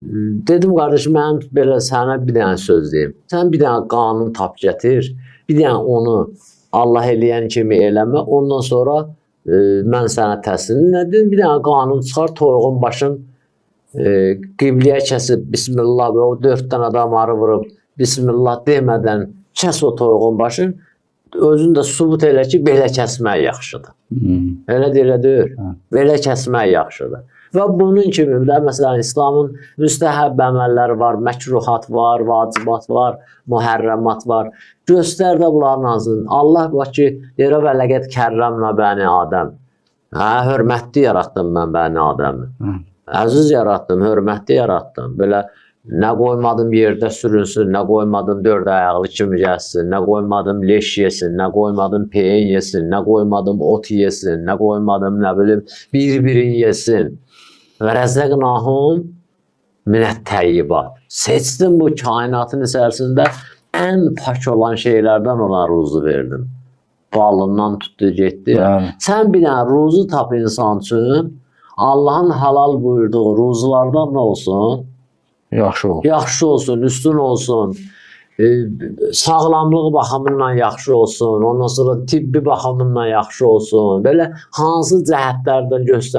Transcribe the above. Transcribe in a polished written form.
Dedim qardaşım, mən belə sənə bir dənə söz deyim. Sən bir dənə qanun tap gətir, bir dənə onu Allah eləyən kimi eləmə, ondan sonra mən sənə təslim edim. Bir dənə qanun çıxar, toyuğun başın qibliyə kəsib, bismillah, və o 4 dənə damarı vurub, bismillah demədən kəs o toyuğun başın, özün də sübut elə ki, belə kəsmək yaxşıdır. Elə deyir, belə kəsmək yaxşıdır. Və bunun kimi də məsələn İslamın müstəhəb əməlləri var, məkruhat var, vacibat var, mühərrəmat var. Göstər də bunların hansını. Allah bax ki, deyir və ləqəd kərrəmnə bəni Adəm. Hörmətli yaratdım mən bəni Adəmi. Əziz yaratdım, hörmətli yaratdım. Belə nə qoymadım yerdə sürünsün, nə qoymadım 4 ayaqlı kimi gəlsin, nə qoymadım leş yesin, nə qoymadım peyin yesin, nə qoymadım ot yesin, nə qoymadım nə bilim bir-birin yesin. Və rəzəqnahum minət təyyibat. Seçdim bu kainatın içərisində ən pak olan şeylərdən ona ruzu verdim. Balından tutdu getdi. Sən bir dənə ruzu tap insan üçün, Allahın halal buyurduğu ruzulardan nə olsun? Yaxşı olsun. Yaxşı olsun, üstün olsun. Sağlamlıq baxımından yaxşı olsun, ondan sonra tibbi baxımından yaxşı olsun. Belə hansı cəhətlərdən göstər